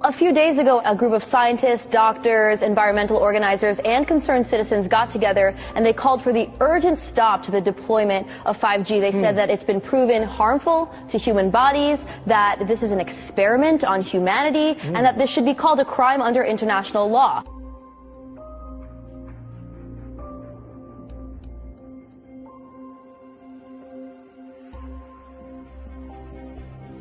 A few days ago, a group of scientists, doctors, environmental organizers, and concerned citizens got together and they called for the urgent stop to the deployment of 5G. They said that it's been proven harmful to human bodies, that this is an experiment on humanity, and that this should be called a crime under international law.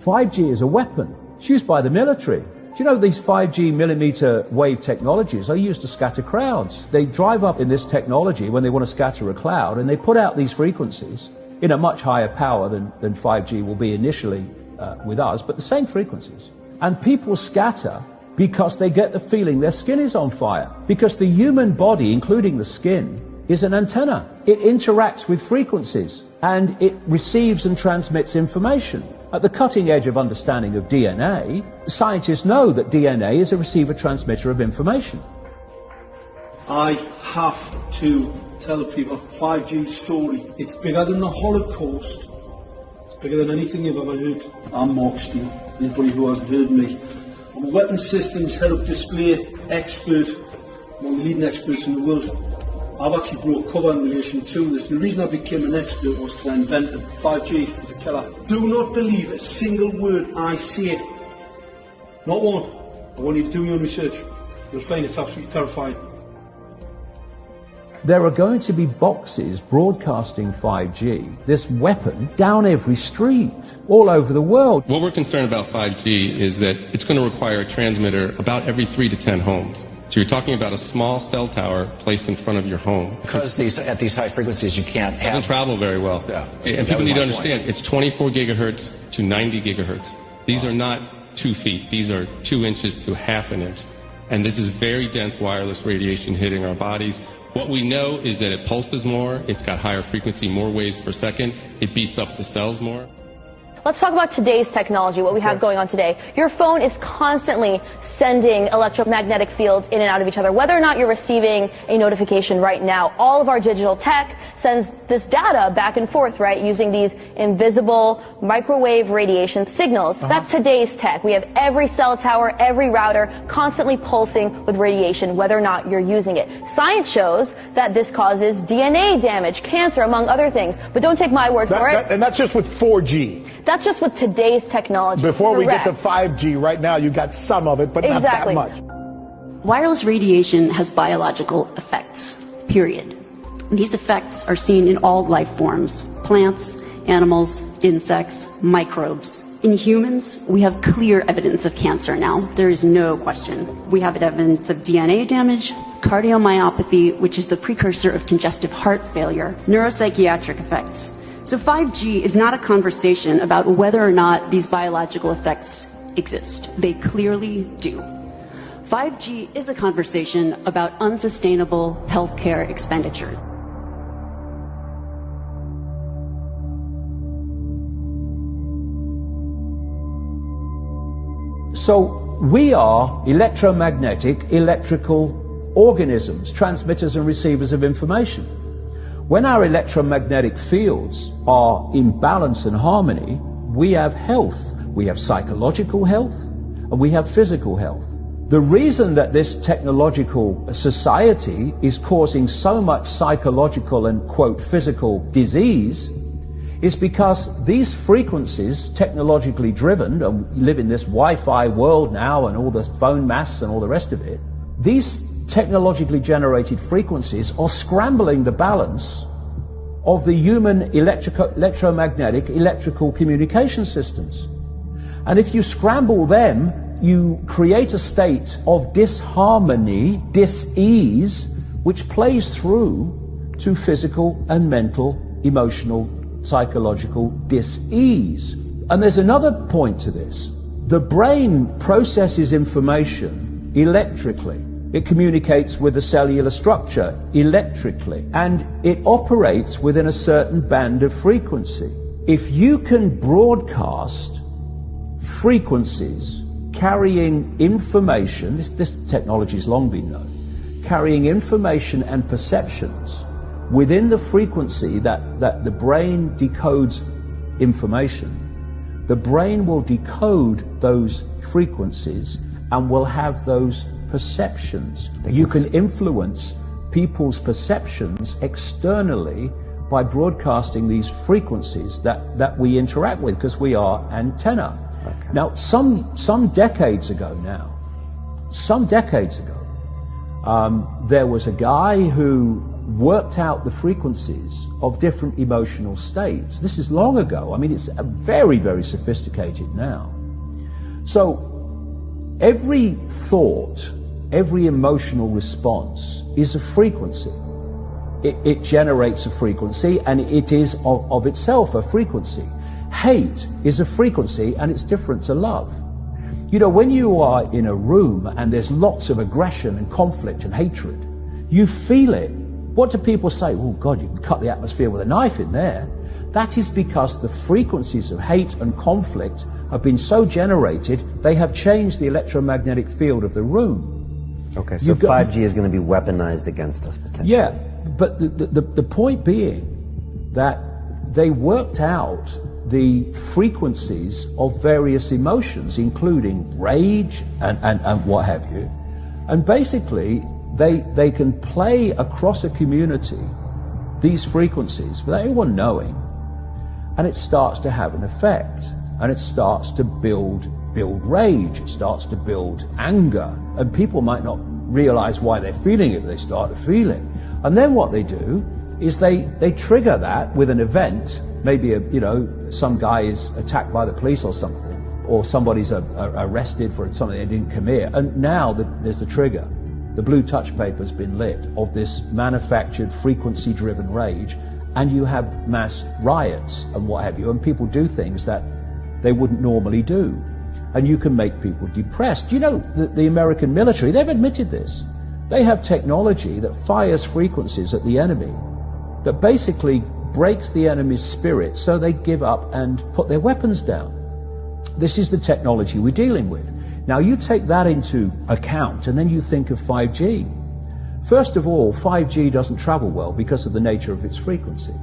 "5G is a weapon. It's used by the military. Do you know these 5G millimeter wave technologies are used to scatter crowds? They drive up in this technology when they want to scatter a cloud, and they put out these frequencies in a much higher power than 5G will be initially with us, but the same frequencies. And people scatter because they get the feeling their skin is on fire. Because the human body, including the skin, is an antenna. It interacts with frequencies and it receives and transmits information. At the cutting edge of understanding of DNA, scientists know that DNA is a receiver-transmitter of information. I have to tell the people 5G story. It's bigger than the Holocaust. It's bigger than anything you've ever heard. I'm Mark Steele, anybody who hasn't heard me. I'm a weapons systems head-up display expert, one of the leading experts in the world. I've actually brought cover in relation to this. The reason I became an expert was because I invented 5G as a killer. Do not believe a single word I say. Not one. I want you to do your own research. You'll find it's absolutely terrifying. There are going to be boxes broadcasting 5G, this weapon, down every street, all over the world. What we're concerned about 5G is that it's going to require a transmitter about every 3 to 10 homes. So you're talking about a small cell tower placed in front of your home. Because at these high frequencies you can't have... It doesn't travel very well. Yeah. And people need to understand, it's 24 gigahertz to 90 gigahertz. These are not 2 feet. These are 2 inches to half an inch. And this is very dense wireless radiation hitting our bodies. What we know is that it pulses more, it's got higher frequency, more waves per second, it beats up the cells more. Let's talk about today's technology, what we have going on today. Your phone is constantly sending electromagnetic fields in and out of each other. Whether or not you're receiving a notification right now, all of our digital tech sends this data back and forth, right, using these invisible microwave radiation signals. That's today's tech. We have every cell tower, every router constantly pulsing with radiation, whether or not you're using it. Science shows that this causes DNA damage, cancer, among other things. But don't take my word for it. And that's just with 4G. That's just with today's technology. Before we get to 5G, right now you got some of it, but not that much. Wireless radiation has biological effects, period. These effects are seen in all life forms: plants, animals, insects, microbes. In humans, we have clear evidence of cancer now. There is no question. We have evidence of DNA damage, cardiomyopathy, which is the precursor of congestive heart failure, neuropsychiatric effects. So 5G is not a conversation about whether or not these biological effects exist. They clearly do. 5G is a conversation about unsustainable healthcare expenditure. So we are electromagnetic, electrical organisms, transmitters and receivers of information. When our electromagnetic fields are in balance and harmony, we have health. We have psychological health and we have physical health. The reason that this technological society is causing so much psychological and, quote, physical disease is because these frequencies, technologically driven, and we live in this Wi-Fi world now and all the phone masts and all the rest of it, these technologically generated frequencies are scrambling the balance of the human electromagnetic electrical communication systems. And if you scramble them, you create a state of disharmony, dis-ease, which plays through to physical and mental, emotional, psychological dis-ease. And there's another point to this. The brain processes information electrically. It communicates with the cellular structure electrically, and it operates within a certain band of frequency. If you can broadcast frequencies carrying information, this technology has long been known, carrying information and perceptions within the frequency that the brain decodes information, the brain will decode those frequencies and will have those perceptions. You can influence people's perceptions externally by broadcasting these frequencies that we interact with, because we are antenna. Okay. Now, some decades ago, there was a guy who worked out the frequencies of different emotional states. This is long ago. I mean, it's very, very sophisticated now. So every thought, every emotional response is a frequency. It generates a frequency, and it is of itself a frequency. Hate is a frequency, and it's different to love. You know, when you are in a room and there's lots of aggression and conflict and hatred, you feel it. What do people say? Oh God, you can cut the atmosphere with a knife in there. That is because the frequencies of hate and conflict have been so generated, they have changed the electromagnetic field of the room. Okay, so 5G is going to be weaponized against us potentially. Yeah, but the point being that they worked out the frequencies of various emotions, including rage and what have you. And basically, they can play across a community these frequencies without anyone knowing, and it starts to have an effect, and it starts to build rage, it starts to build anger, and people might not realize why they're feeling it, but they start to feel it. And then what they do is they trigger that with an event. Maybe some guy is attacked by the police or something, or somebody's arrested for something they didn't commit, and now there's the trigger. The blue touch paper's been lit of this manufactured frequency-driven rage, and you have mass riots and what have you, and people do things that they wouldn't normally do. And you can make people depressed. You know, the American military, they've admitted this. They have technology that fires frequencies at the enemy that basically breaks the enemy's spirit, so they give up and put their weapons down. This is the technology we're dealing with. Now you take that into account and then you think of 5G. First of all, 5G doesn't travel well because of the nature of its frequency.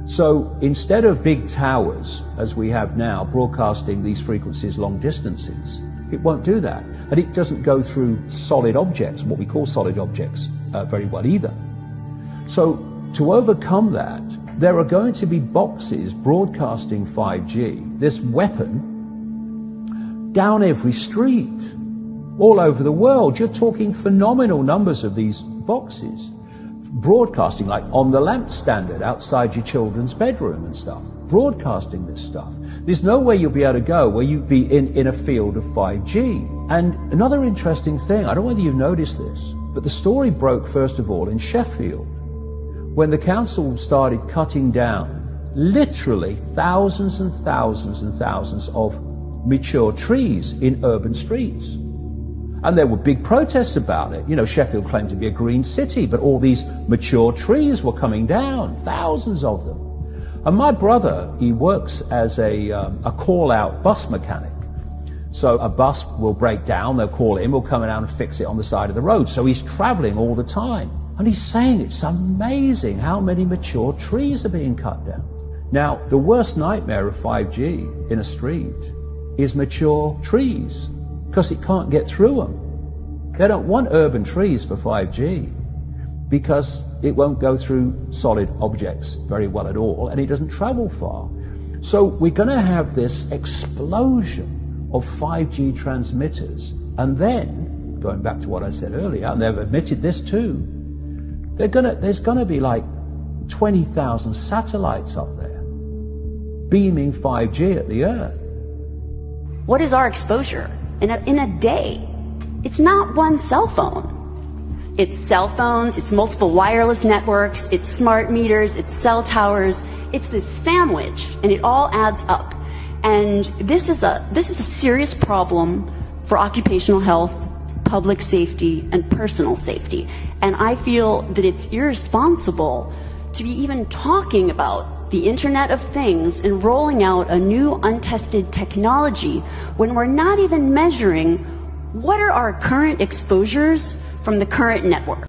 So instead of big towers, as we have now, broadcasting these frequencies long distances, it won't do that. And it doesn't go through solid objects, what we call solid objects, very well either. So to overcome that, there are going to be boxes broadcasting 5G, this weapon, down every street, all over the world. You're talking phenomenal numbers of these boxes, broadcasting like on the lamp standard outside your children's bedroom and stuff, broadcasting this stuff. There's no way you'll be able to go where you'd be in a field of 5G. And another interesting thing, I don't know whether you've noticed this, but the story broke first of all in Sheffield, when the council started cutting down literally thousands and thousands and thousands of mature trees in urban streets. And there were big protests about it. You know, Sheffield claimed to be a green city, but all these mature trees were coming down, thousands of them. And my brother, he works as a call-out bus mechanic. So a bus will break down, they'll call him, he'll come around and fix it on the side of the road. So he's traveling all the time. And he's saying it's amazing how many mature trees are being cut down. Now, the worst nightmare of 5G in a street is mature trees, because it can't get through them. They don't want urban trees for 5G because it won't go through solid objects very well at all, and it doesn't travel far. So we're going to have this explosion of 5G transmitters, and then, going back to what I said earlier, and they've admitted this too, there's going to be like 20,000 satellites up there beaming 5G at the Earth. What is our exposure in a day? It's not one cell phone. It's cell phones, it's multiple wireless networks, it's smart meters, it's cell towers. It's this sandwich, and it all adds up. And this is a serious problem for occupational health, public safety, and personal safety. And I feel that it's irresponsible to be even talking about the Internet of Things and rolling out a new untested technology when we're not even measuring what are our current exposures from the current network.